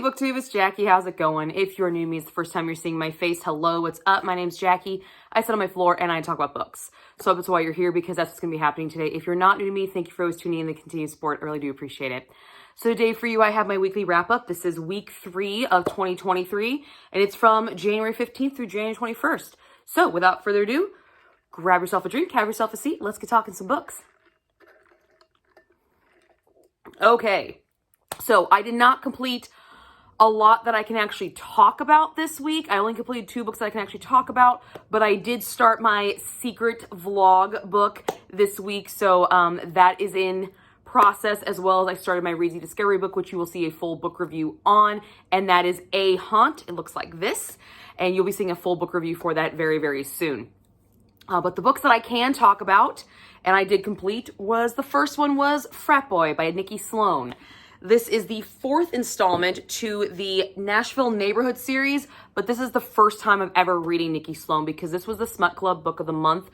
BookTube, it's Jackie. How's it going? If you're new to me, it's the first time you're seeing my face. Hello, what's up? My name's Jackie. I sit on my floor and I talk about books. So that's why you're here, because that's what's going to be happening today. If you're not new to me, thank you for always tuning in and the continued support. I really do appreciate it. So today for you, I have my weekly wrap up. This is week 3 of 2023, and it's from January 15th through January 21st. So without further ado, grab yourself a drink, have yourself a seat. Let's get talking some books. Okay. So I did not complete a lot that I can actually talk about this week. I only completed 2 books that I can actually talk about, but I did start my secret vlog book this week. So that is in process, as well as I started my Reads Discovery book, which you will see a full book review on, and that is A Haunt. It looks like this, and you'll be seeing a full book review for that very, very soon. But the books that I can talk about, and I did complete, was the first one was Frat Boy by Nikki Sloan. This is the 4th installment to the Nashville Neighborhood series, but this is the first time I'm ever reading Nikki Sloan, because this was the Smut Club Book of the Month.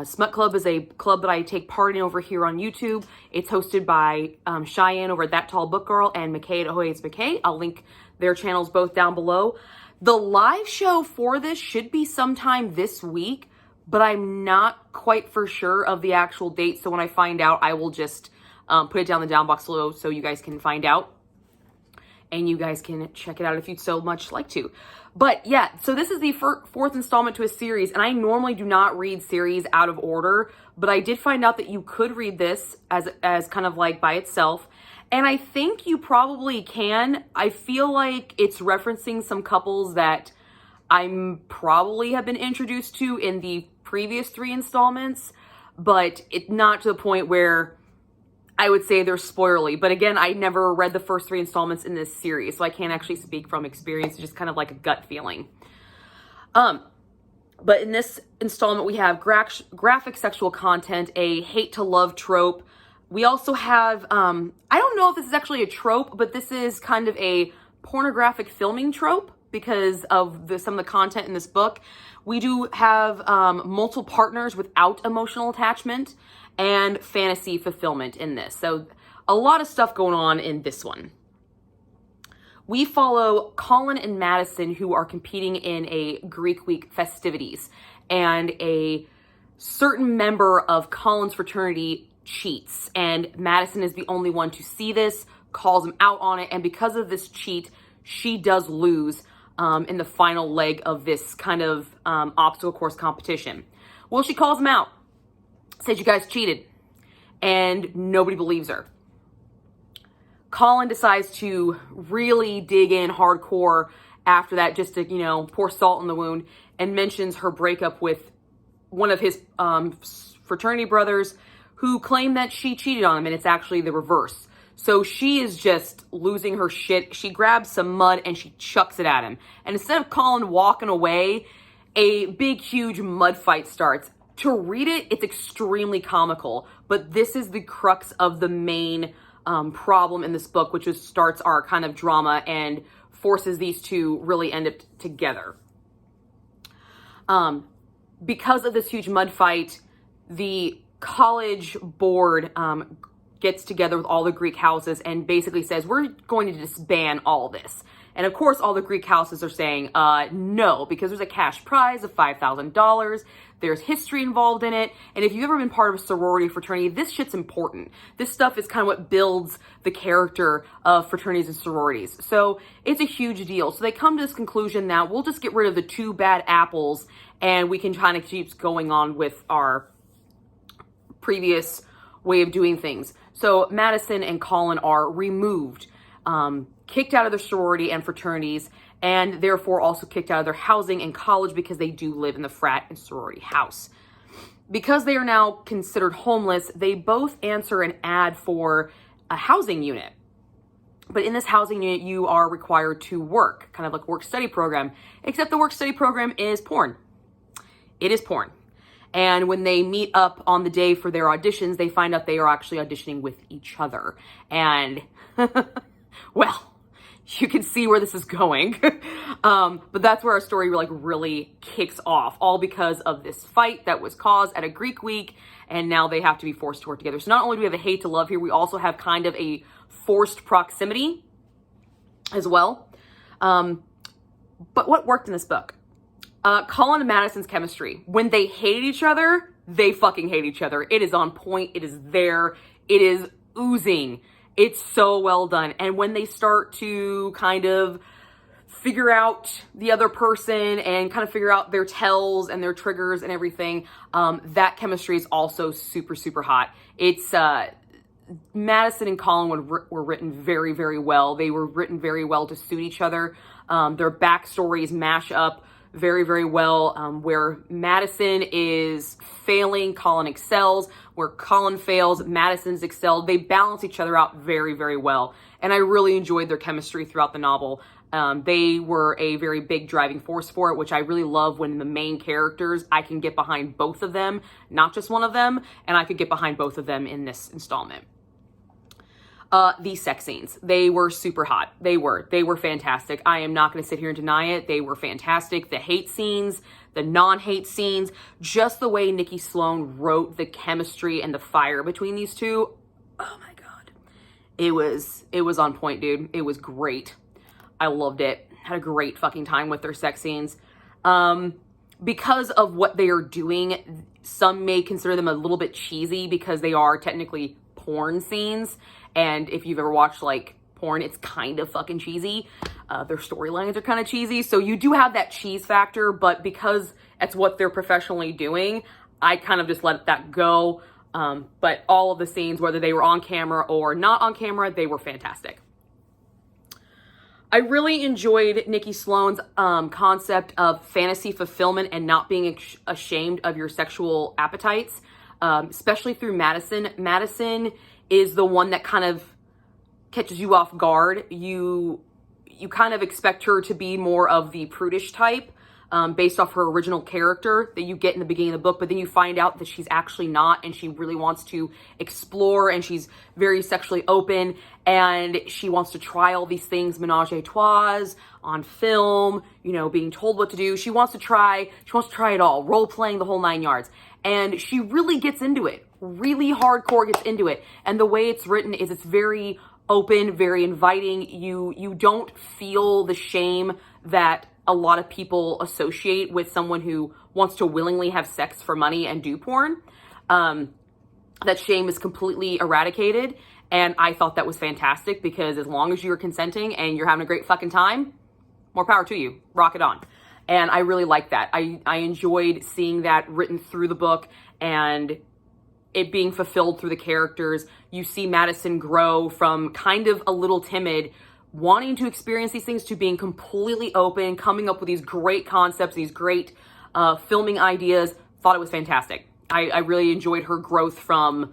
Smut Club is a club that I take part in over here on YouTube. It's hosted by Cheyenne over at That Tall Book Girl and McKay at Ahoy It's McKay. I'll link their channels both down below. The live show for this should be sometime this week, but I'm not quite for sure of the actual date. So when I find out, I will just put it down in the down box below so you guys can find out. And you guys can check it out if you'd so much like to. But yeah, so this is the 4th installment to a series. And I normally do not read series out of order. But I did find out that you could read this as kind of like by itself. And I think you probably can. I feel like it's referencing some couples that I'm probably have been introduced to in the previous 3 installments. But it's not to the point where I would say they're spoilerly. But again, I never read the first 3 installments in this series, so I can't actually speak from experience. It's just kind of like a gut feeling. But in this installment, we have graphic sexual content, a hate to love trope. We also have, I don't know if this is actually a trope, but this is kind of a pornographic filming trope because of some of the content in this book. We do have multiple partners without emotional attachment and fantasy fulfillment in this. So a lot of stuff going on in this one. We follow Colin and Madison, who are competing in a Greek week festivities, and a certain member of Colin's fraternity cheats, and Madison is the only one to see this, calls him out on it, and because of this cheat, she does lose in the final leg of this kind of obstacle course competition. Well, she calls him out, says you guys cheated, and nobody believes her. Colin decides to really dig in hardcore after that, just to, pour salt in the wound, and mentions her breakup with one of his fraternity brothers, who claim that she cheated on him, and it's actually the reverse. So she is just losing her shit. She grabs some mud and she chucks it at him. And instead of Colin walking away, a big, huge mud fight starts. To read it, it's extremely comical, but this is the crux of the main problem in this book, which starts our kind of drama and forces these two really end up together. Because of this huge mud fight, the college board gets together with all the Greek houses and basically says, we're going to disband all this. And of course, all the Greek houses are saying, no, because there's a cash prize of $5,000. There's history involved in it. And if you've ever been part of a sorority fraternity, this shit's important. This stuff is kind of what builds the character of fraternities and sororities. So it's a huge deal. So they come to this conclusion that we'll just get rid of the 2 bad apples and we can kind of keep going on with our previous way of doing things. So Madison and Colin are removed, kicked out of their sorority and fraternities, and therefore also kicked out of their housing and college because they do live in the frat and sorority house. Because they are now considered homeless, they both answer an ad for a housing unit. But in this housing unit, you are required to work, kind of like a work-study program, except the work-study program is porn. It is porn. And when they meet up on the day for their auditions, they find out they are actually auditioning with each other. And, well, you can see where this is going. But that's where our story really kicks off, all because of this fight that was caused at a Greek week, and now they have to be forced to work together. So not only do we have a hate to love here, we also have kind of a forced proximity as well. But what worked in this book? Colin and Madison's chemistry. When they hate each other, they fucking hate each other. It is on point. It is there. It is oozing. It's so well done. And when they start to kind of figure out the other person and kind of figure out their tells and their triggers and everything, that chemistry is also super, super hot. It's, Madison and Colin were written very, very well. They were written very well to suit each other. Their backstories mash up very, very well. Where Madison is failing, Colin excels. Where Colin fails, Madison's excelled. They balance each other out very, very well. And I really enjoyed their chemistry throughout the novel. They were a very big driving force for it, which I really love when the main characters, I can get behind both of them, not just one of them, and I could get behind both of them in this installment. The sex scenes, they were super hot. They were fantastic. I am not going to sit here and deny it. They were fantastic. The hate scenes, the non-hate scenes, just the way Nikki Sloan wrote the chemistry and the fire between these two. Oh my God. It was on point, dude. It was great. I loved it. Had a great fucking time with their sex scenes. Because of what they are doing, some may consider them a little bit cheesy because they are technically porn scenes. And if you've ever watched like porn, it's kind of fucking cheesy. Their storylines are kind of cheesy. So you do have that cheese factor, but because it's what they're professionally doing, I kind of just let that go. But all of the scenes, whether they were on camera or not on camera, they were fantastic. I really enjoyed Nikki Sloan's concept of fantasy fulfillment and not being ashamed of your sexual appetites, especially through Madison. Madison is the one that kind of catches you off guard. You kind of expect her to be more of the prudish type, based off her original character that you get in the beginning of the book, but then you find out that she's actually not, and she really wants to explore, and she's very sexually open, and she wants to try all these things, menage a trois, on film, you know, being told what to do. She wants to try it all, role playing, the whole 9 yards. And she really gets into it, really hardcore gets into it. And the way it's written is it's very open, very inviting. You don't feel the shame that a lot of people associate with someone who wants to willingly have sex for money and do porn. That shame is completely eradicated. And I thought that was fantastic because as long as you're consenting and you're having a great fucking time, more power to you. Rock it on. And I really like that. I enjoyed seeing that written through the book and it being fulfilled through the characters. You see Madison grow from kind of a little timid, wanting to experience these things, to being completely open, coming up with these great concepts, these great filming ideas. Thought it was fantastic. I really enjoyed her growth from,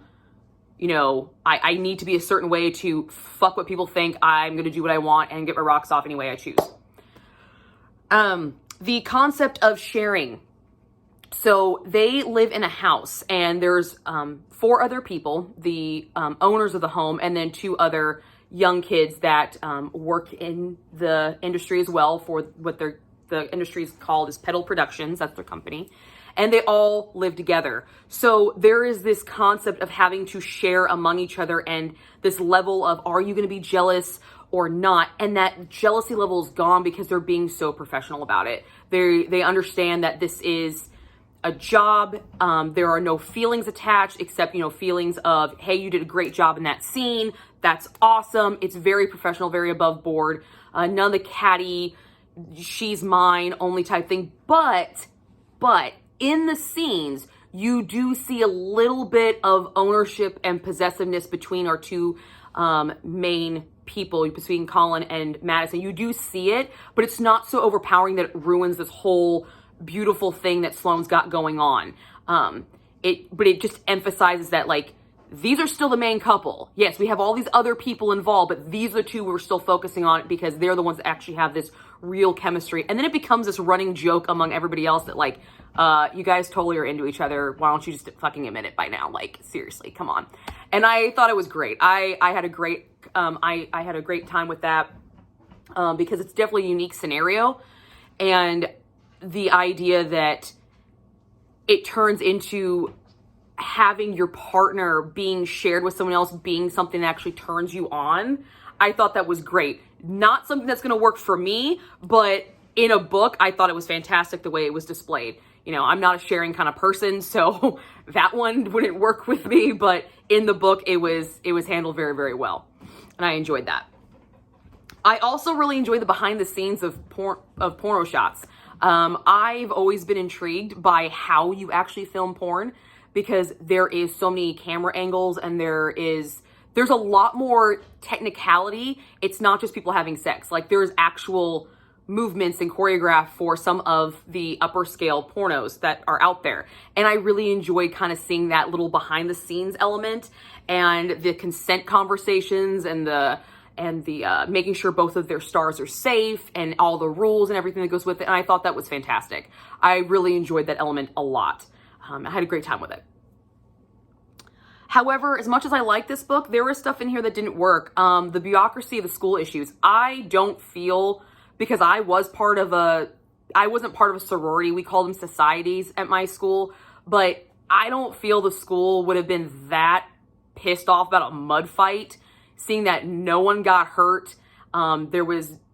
you know, I need to be a certain way to fuck what people think. I'm going to do what I want and get my rocks off any way I choose. The concept of sharing. So they live in a house and there's 4 other people, the owners of the home, and then 2 other young kids that work in the industry as well for what the industry is called is Pedal Productions. That's their company. And they all live together. So there is this concept of having to share among each other and this level of, are you going to be jealous or not? And that jealousy level is gone because they're being so professional about it. They understand that this is a job. There are no feelings attached except, you know, feelings of, hey, you did a great job in that scene. That's awesome. It's very professional, very above board. None of the catty, she's mine only type thing. But in the scenes, you do see a little bit of ownership and possessiveness between our 2 main people, between Colin and Madison. You do see it, but it's not so overpowering that it ruins this whole beautiful thing that Sloan's got going on. But it just emphasizes that, like, these are still the main couple. Yes, we have all these other people involved, but these are the 2 we're still focusing on because they're the ones that actually have this real chemistry. And then it becomes this running joke among everybody else that, like, you guys totally are into each other. Why don't you just fucking admit it by now? Like, seriously, come on. And I thought it was great. I had a great, I had a great time with that because it's definitely a unique scenario. And the idea that it turns into having your partner being shared with someone else being something that actually turns you on, I thought that was great. Not something that's going to work for me, but in a book, I thought it was fantastic the way it was displayed. You know, I'm not a sharing kind of person, so that one wouldn't work with me, but in the book, it was handled very, very well. And I enjoyed that. I also really enjoy the behind the scenes of porno shots. I've always been intrigued by how you actually film porn, because there is so many camera angles and there's a lot more technicality. It's not just people having sex. Like, there's actual movements and choreograph for some of the upper scale pornos that are out there. And I really enjoy kind of seeing that little behind the scenes element and the consent conversations and the making sure both of their stars are safe and all the rules and everything that goes with it. And I thought that was fantastic. I really enjoyed that element a lot. I had a great time with it. However, as much as I like this book, there was stuff in here that didn't work. The bureaucracy of the school issues. I don't feel, because I wasn't part of a sorority. We called them societies at my school, but I don't feel the school would have been that pissed off about a mud fight, seeing that no one got hurt.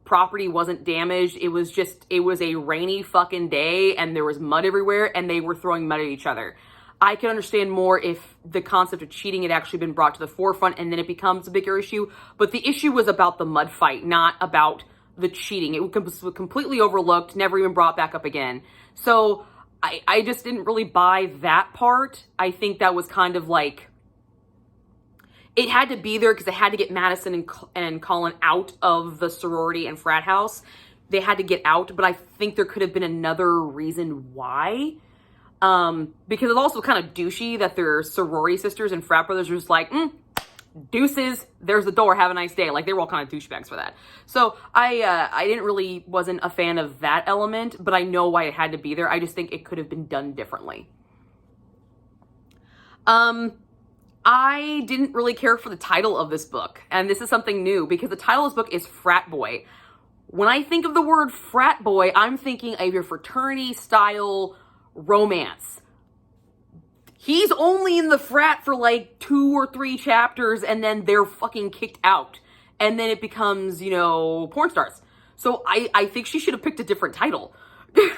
Property wasn't damaged. It was a rainy fucking day and there was mud everywhere and they were throwing mud at each other. I can understand more if the concept of cheating had actually been brought to the forefront and then it becomes a bigger issue. But the issue was about the mud fight, not about the cheating. It was completely overlooked, never even brought back up again. So I just didn't really buy that part. I think that was kind of like, it had to be there because they had to get Madison and Colin out of the sorority and frat house. They had to get out, but I think there could have been another reason why. Because it's also kind of douchey that their sorority sisters and frat brothers were just like, deuces, there's the door, have a nice day. Like, they were all kind of douchebags for that. So I wasn't a fan of that element, but I know why it had to be there. I just think it could have been done differently. I didn't really care for the title of this book, and this is something new because the title of this book is Frat Boy. When I think of the word frat boy, I'm thinking of your fraternity style romance. He's only in the frat for like 2 or 3 chapters and then they're fucking kicked out. And then it becomes, porn stars. So I think she should have picked a different title.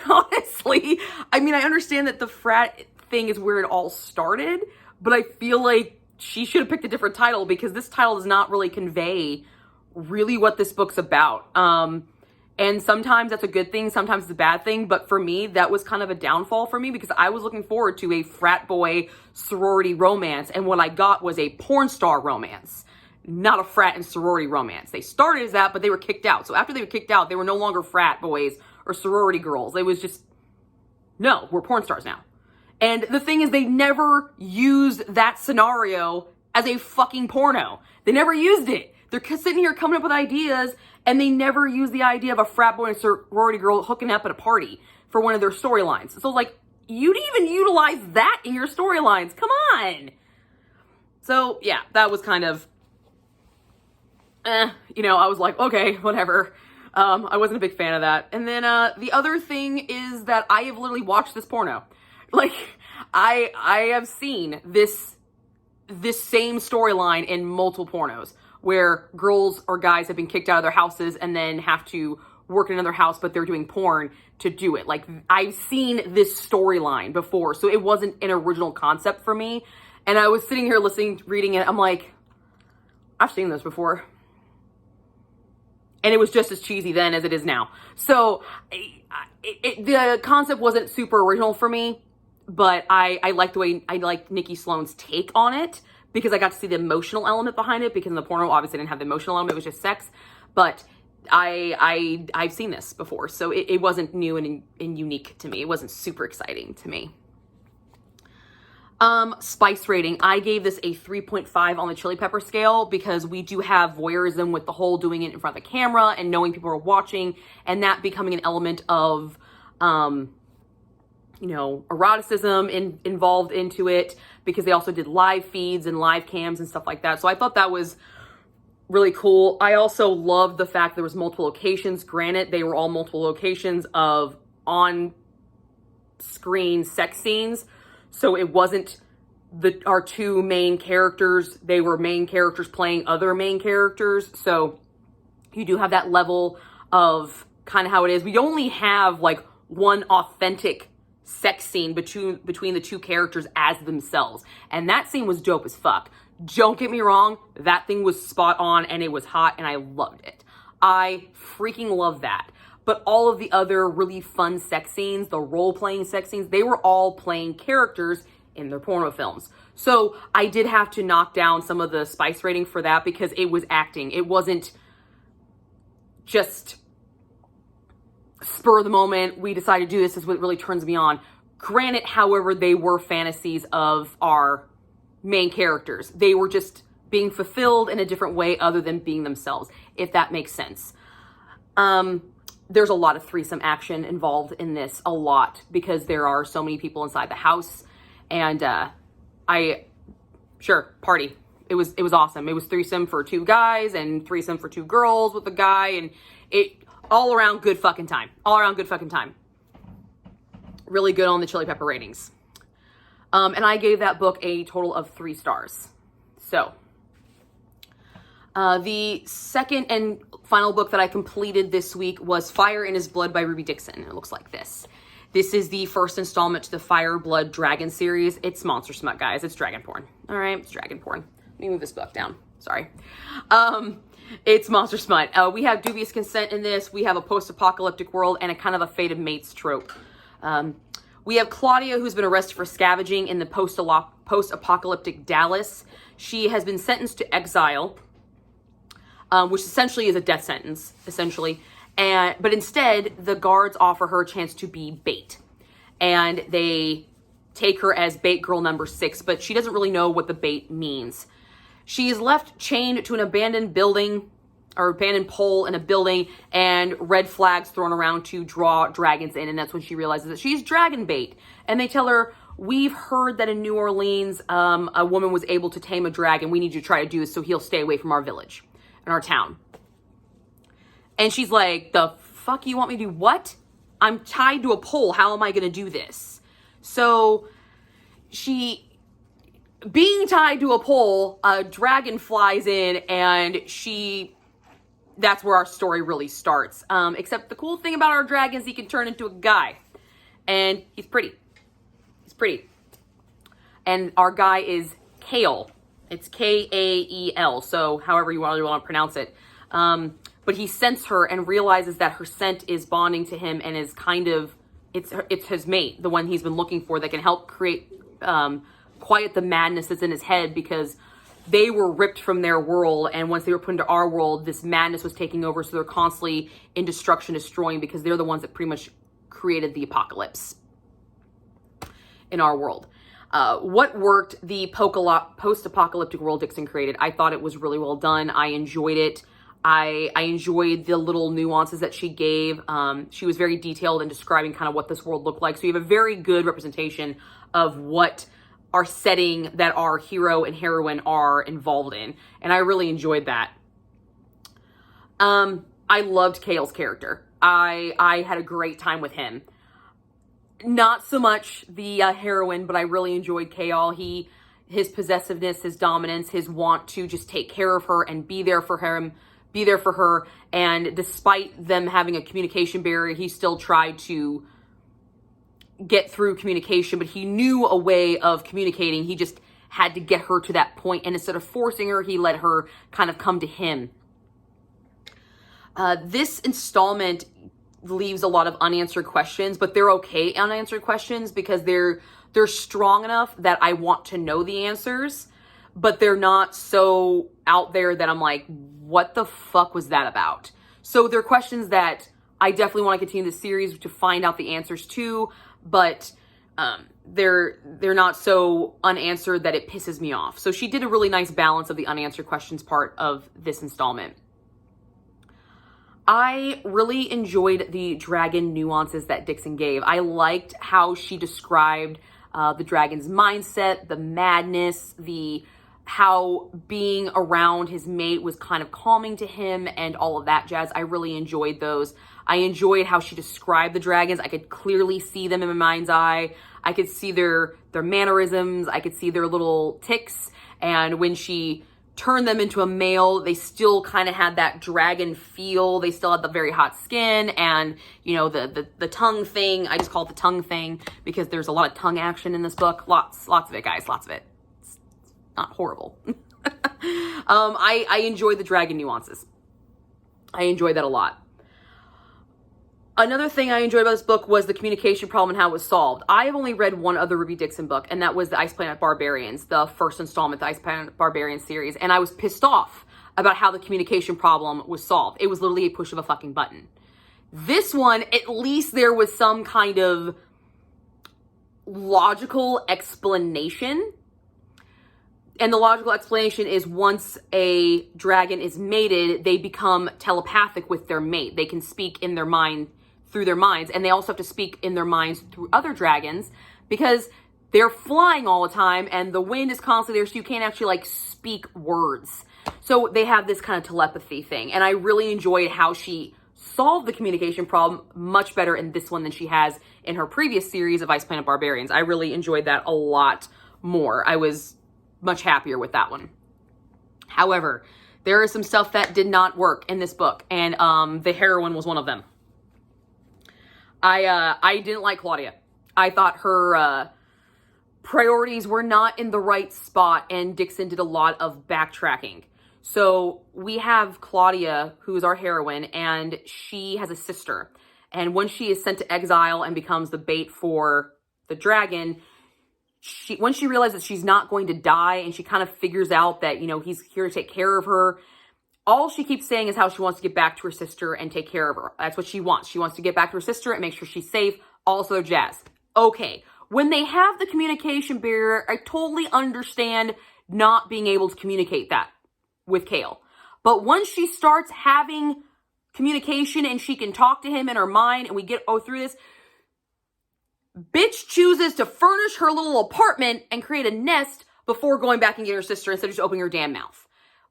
Honestly. I mean, I understand that the frat thing is where it all started, but I feel like she should have picked a different title because this title does not really convey really what this book's about. And sometimes that's a good thing, sometimes it's a bad thing, but for me, that was kind of a downfall for me because I was looking forward to a frat boy sorority romance, and what I got was a porn star romance, not a frat and sorority romance. They started as that, but they were kicked out. So after they were kicked out, they were no longer frat boys or sorority girls. It was just, no, we're porn stars now. And the thing is, they never used that scenario as a fucking porno. They never used it. They're sitting here coming up with ideas, and they never use the idea of a frat boy and sorority girl hooking up at a party for one of their storylines. So, like, you'd even utilize that in your storylines. Come on. So, yeah, that was kind of, I was like, okay, whatever. I wasn't a big fan of that. And then the other thing is that I have literally watched this porno. Like, I have seen this same storyline in multiple pornos, where girls or guys have been kicked out of their houses and then have to work in another house, but they're doing porn to do it. Like, I've seen this storyline before, so it wasn't an original concept for me. And I was sitting here reading it, I'm like, I've seen this before. And it was just as cheesy then as it is now. So, the concept wasn't super original for me, but I liked Nikki Sloan's take on it, because I got to see the emotional element behind it, because in the porno, obviously, didn't have the emotional element, it was just sex. But I've seen this before, so it wasn't new and unique to me. It wasn't super exciting to me. Spice rating. I gave this a 3.5 on the chili pepper scale, because we do have voyeurism with the whole doing it in front of the camera and knowing people are watching, and that becoming an element of, eroticism involved into it, because they also did live feeds and live cams and stuff like that. So I thought that was really cool. I also loved the fact there was multiple locations. Granted, they were all multiple locations of on-screen sex scenes. So it wasn't our 2 main characters. They were main characters playing other main characters. So you do have that level of kind of how it is. We only have like one authentic sex scene between the two characters as themselves. And that scene was dope as fuck. Don't get me wrong, that thing was spot on and it was hot and I loved it. I freaking love that. But all of the other really fun sex scenes, the role-playing sex scenes, they were all playing characters in their porno films. So I did have to knock down some of the spice rating for that because it was acting. It wasn't just spur of the moment, we decided to do this is what really turns me on. Granted, however, they were fantasies of our main characters. They were just being fulfilled in a different way other than being themselves, if that makes sense. There's a lot of threesome action involved in this, a lot, because there are so many people inside the house. And party. It was awesome. It was threesome for 2 guys and threesome for 2 girls with a guy, and it all around good fucking time. All around good fucking time. Really good on the chili pepper ratings. And I gave that book a total of 3 stars. So, the second and final book that I completed this week was Fire in His Blood by Ruby Dixon. It looks like this. This is the first installment to the Fire, Blood, Dragon series. It's monster smut, guys. It's dragon porn. All right, it's dragon porn. Let me move this book down. Sorry. It's monster smut. We have dubious consent in this. We have a post-apocalyptic world and a kind of a fated mates trope. We have Claudia, who's been arrested for scavenging in the post-apocalyptic Dallas. She has been sentenced to exile, which essentially is a death sentence, essentially. But instead, the guards offer her a chance to be bait. And they take her as bait girl number 6, but she doesn't really know what the bait means. She is left chained to an abandoned building, or abandoned pole in a building, and red flags thrown around to draw dragons in, and that's when she realizes that she's dragon bait. And they tell her, we've heard that in New Orleans, a woman was able to tame a dragon. We need you to try to do this so he'll stay away from our village and our town. And she's like, the fuck you want me to do? What? I'm tied to a pole. How am I going to do this? So being tied to a pole, a dragon flies in, and that's where our story really starts. Except the cool thing about our dragon is he can turn into a guy. And he's pretty. He's pretty. And our guy is Kael. It's Kael. So however you want to pronounce it. But he scents her and realizes that her scent is bonding to him and is kind of, it's his mate, the one he's been looking for that can help create, quiet the madness that's in his head, because they were ripped from their world, and once they were put into our world, this madness was taking over, so they're constantly in destruction, destroying, because they're the ones that pretty much created the apocalypse in our world. What worked, the post-apocalyptic world Dixon created, I thought it was really well done. I enjoyed it. I enjoyed the little nuances that she gave. She was very detailed in describing kind of what this world looked like, so you have a very good representation of what our setting that our hero and heroine are involved in. And I really enjoyed that. I loved Kael's character. I had a great time with him. Not so much the heroine, but I really enjoyed Kael. His possessiveness, his dominance, his want to just take care of her and be there for her. And despite them having a communication barrier, he still tried to get through communication, but he knew a way of communicating. He just had to get her to that point, and instead of forcing her, he let her kind of come to him. This installment leaves a lot of unanswered questions, but they're okay unanswered questions because they're strong enough that I want to know the answers, but they're not so out there that I'm like, what the fuck was that about? So they're questions that I definitely want to continue the series to find out the answers to, but they're not so unanswered that it pisses me off. So she did a really nice balance of the unanswered questions part of this installment. I really enjoyed the dragon nuances that Dixon gave. I liked how she described the dragon's mindset, the madness, how being around his mate was kind of calming to him and all of that jazz. I really enjoyed those. I enjoyed how she described the dragons. I could clearly see them in my mind's eye. I could see their mannerisms. I could see their little tics. And when she turned them into a male, they still kind of had that dragon feel. They still had the very hot skin and, you know, the tongue thing. I just call it the tongue thing because there's a lot of tongue action in this book. Lots of it, guys. Lots of it. It's not horrible. I enjoy the dragon nuances. I enjoy that a lot. Another thing I enjoyed about this book was the communication problem and how it was solved. I have only read one other Ruby Dixon book, and that was the Ice Planet Barbarians, the first installment, the Ice Planet Barbarians series, and I was pissed off about how the communication problem was solved. It was literally a push of a fucking button. This one, at least there was some kind of logical explanation. And the logical explanation is once a dragon is mated, they become telepathic with their mate. They can speak in their mind through their minds, and they also have to speak in their minds through other dragons because they're flying all the time and the wind is constantly there, so you can't actually like speak words. So they have this kind of telepathy thing, and I really enjoyed how she solved the communication problem much better in this one than she has in her previous series of Ice Planet Barbarians. I really enjoyed that a lot more. I was much happier with that one. However, there is some stuff that did not work in this book, and the heroine was one of them. I didn't like Claudia. I thought her priorities were not in the right spot, and Dixon did a lot of backtracking. So we have Claudia, who is our heroine, and she has a sister. And when she is sent to exile and becomes the bait for the dragon, when she realizes she's not going to die, and she kind of figures out that, you know, he's here to take care of her, all she keeps saying is how she wants to get back to her sister and take care of her. That's what she wants. She wants to get back to her sister and make sure she's safe. Also jazz. Okay. When they have the communication barrier, I totally understand not being able to communicate that with Kale. But once she starts having communication and she can talk to him in her mind and we get through this, bitch chooses to furnish her little apartment and create a nest before going back and getting her sister instead of just opening her damn mouth.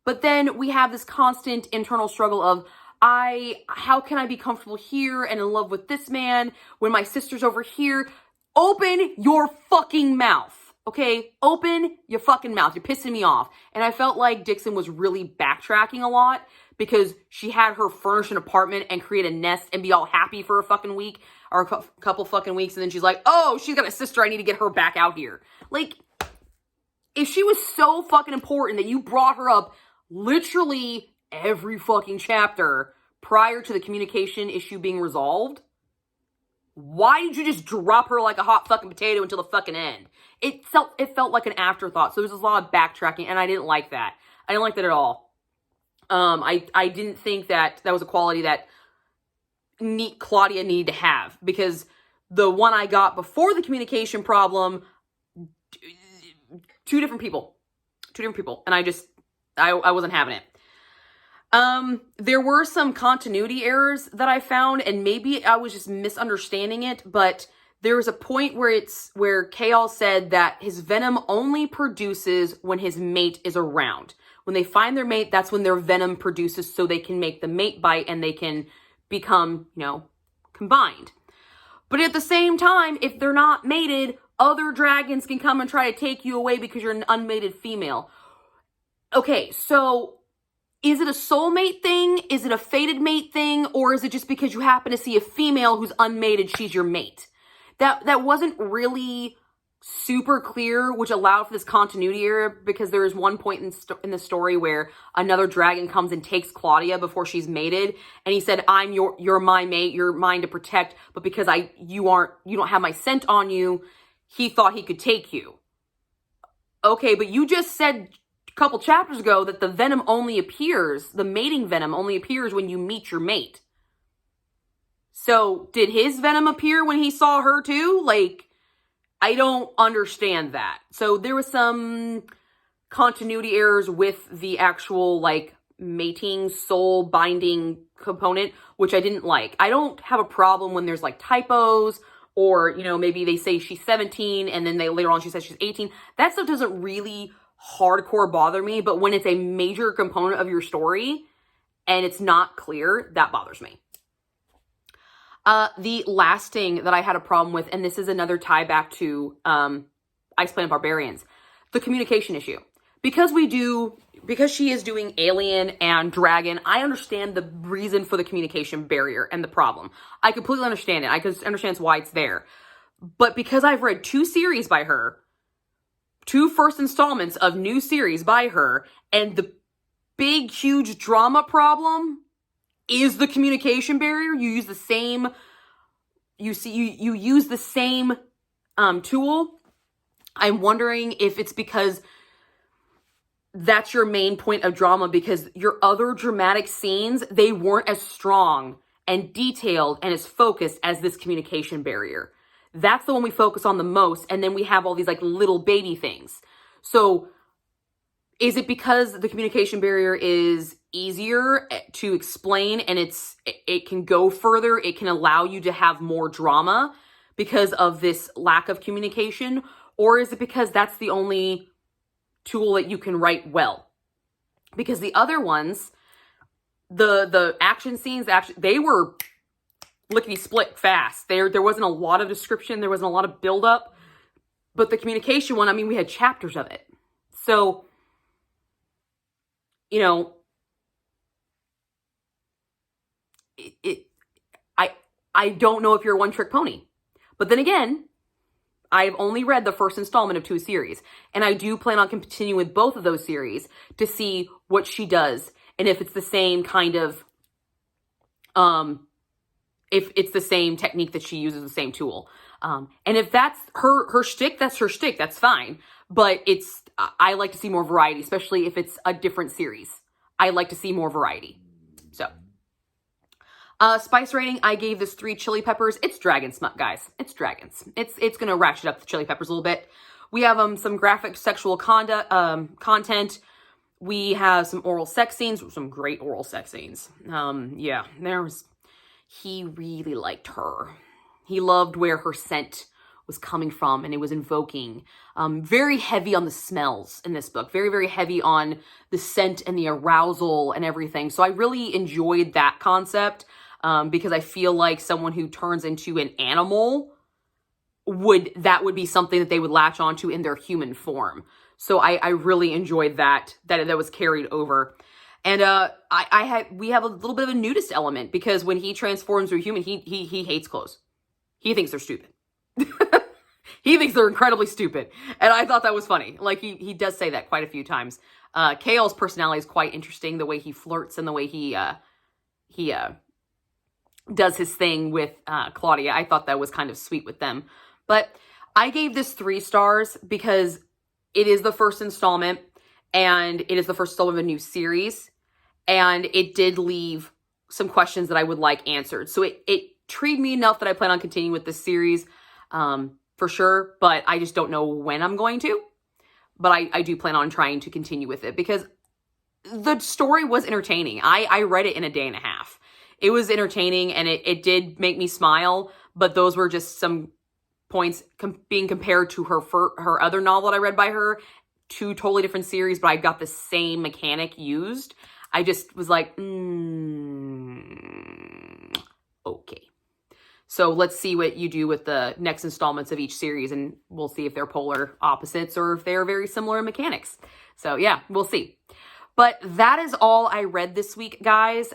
But then we have this constant internal struggle of, how can I be comfortable here and in love with this man when my sister's over here? Open your fucking mouth, okay? Open your fucking mouth. You're pissing me off. And I felt like Dixon was really backtracking a lot because she had her furnish an apartment and create a nest and be all happy for a fucking week or a couple fucking weeks. And then she's like, oh, she's got a sister. I need to get her back out here. Like, if she was so fucking important that you brought her up literally every fucking chapter prior to the communication issue being resolved, why did you just drop her like a hot fucking potato until the fucking end? It felt like an afterthought. So there was a lot of backtracking, and I didn't like that. I didn't like that at all. I didn't think that was a quality that Claudia needed to have, because the one I got before the communication problem, two different people, and I wasn't having it. There were some continuity errors that I found, and maybe I was just misunderstanding it, but there was a point where Chaol said that his venom only produces when his mate is around. When they find their mate, that's when their venom produces, so they can make the mate bite and they can become, you know, combined. But at the same time, if they're not mated, other dragons can come and try to take you away because you're an unmated female. Okay, so is it a soulmate thing? Is it a fated mate thing? Or is it just because you happen to see a female who's unmated, she's your mate? That wasn't really super clear, which allowed for this continuity error, because there is one point in the story where another dragon comes and takes Claudia before she's mated, and he said, you're my mate, you're mine to protect, but because you don't have my scent on you, he thought he could take you. Okay, but you just said couple chapters ago that the venom only appears, the mating venom only appears when you meet your mate. So did his venom appear when he saw her too? Like, I don't understand that. So there was some continuity errors with the actual like mating soul binding component, which I didn't like. I don't have a problem when there's like typos, or, you know, maybe they say she's 17 and then later on she says she's 18. That stuff doesn't really hardcore bother me, but when it's a major component of your story and it's not clear, that bothers me. The last thing that I had a problem with, and this is another tie back to Ice Planet Barbarians, the communication issue. because she is doing alien and dragon, I understand the reason for the communication barrier and the problem. I completely understand it. I can understand why it's there. But because I've read 2 series by her, 2 first installments of new series by her, and the big, huge drama problem is the communication barrier. You use the same, you use the same tool. I'm wondering if it's because that's your main point of drama, because your other dramatic scenes, they weren't as strong and detailed and as focused as this communication barrier. That's the one we focus on the most, and then we have all these like little baby things. So is it because the communication barrier is easier to explain and it can go further, it can allow you to have more drama because of this lack of communication? Or is it because that's the only tool that you can write well? Because the other ones, the action scenes, they were lickety split fast. There wasn't a lot of description, there wasn't a lot of buildup. But the communication one, I mean, we had chapters of it. So, you know, I don't know if you're a one-trick pony. But then again, I've only read the first installment of 2 series, and I do plan on continuing with both of those series to see what she does, and if it's the same kind of, if it's the same technique that she uses, the same tool. And if that's her shtick, that's her shtick, that's fine. But I like to see more variety, especially if it's a different series. I like to see more variety. So, spice rating, I gave this 3 chili peppers. It's dragon smut, guys. It's dragons. It's gonna ratchet up the chili peppers a little bit. We have some graphic sexual content. We have some oral sex scenes, some great oral sex scenes. Yeah, he really liked her. He loved where her scent was coming from, and it was invoking. Very heavy on the smells in this book. Very, very heavy on the scent and the arousal and everything. So I really enjoyed that concept. Because I feel like someone who turns into an animal that would be something that they would latch onto in their human form. So I really enjoyed that was carried over. And we have a little bit of a nudist element, because when he transforms to a human, he hates clothes. He thinks they're stupid. He thinks they're incredibly stupid. And I thought that was funny. Like he does say that quite a few times. Kale's personality is quite interesting, the way he flirts and the way he does his thing with Claudia. I thought that was kind of sweet with them. But I gave this 3 stars because it is the first installment, and it is the first installment of a new series, and it did leave some questions that I would like answered. So it intrigued me enough that I plan on continuing with this series for sure, but I just don't know when I'm going to. But I do plan on trying to continue with it because the story was entertaining. I read it in a day and a half. It was entertaining, and it did make me smile, but those were just some points being compared to her other novel that I read by her. 2 totally different series, but I got the same mechanic used. I just was like, okay. So let's see what you do with the next installments of each series, and we'll see if they're polar opposites or if they're very similar in mechanics. So yeah, we'll see. But that is all I read this week, guys.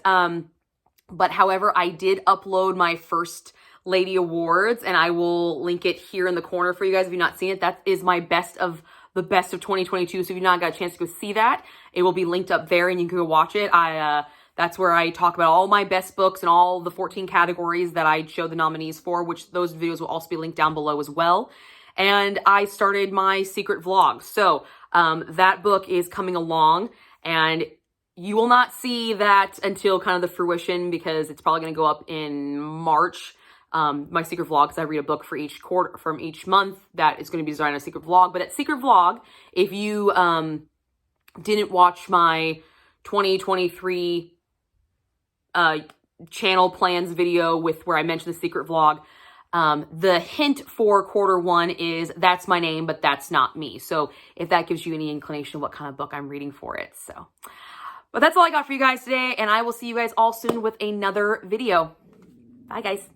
But however, I did upload my First Lady Awards, and I will link it here in the corner for you guys if you've not seen it. That is my best of 2022. So if you've not got a chance to go see that, it will be linked up there and you can go watch it. That's where I talk about all my best books and all the 14 categories that I show the nominees for, which those videos will also be linked down below as well. And I started my secret vlog. So that book is coming along, and you will not see that until kind of the fruition, because it's probably going to go up in March. My secret vlog, because I read a book for each quarter from each month that is going to be designed as a secret vlog. But at secret vlog, if you didn't watch my 2023 channel plans video with where I mentioned the secret vlog, the hint for quarter 1 is that's my name, but that's not me. So if that gives you any inclination of what kind of book I'm reading for it. So. But that's all I got for you guys today, and I will see you guys all soon with another video. Bye, guys.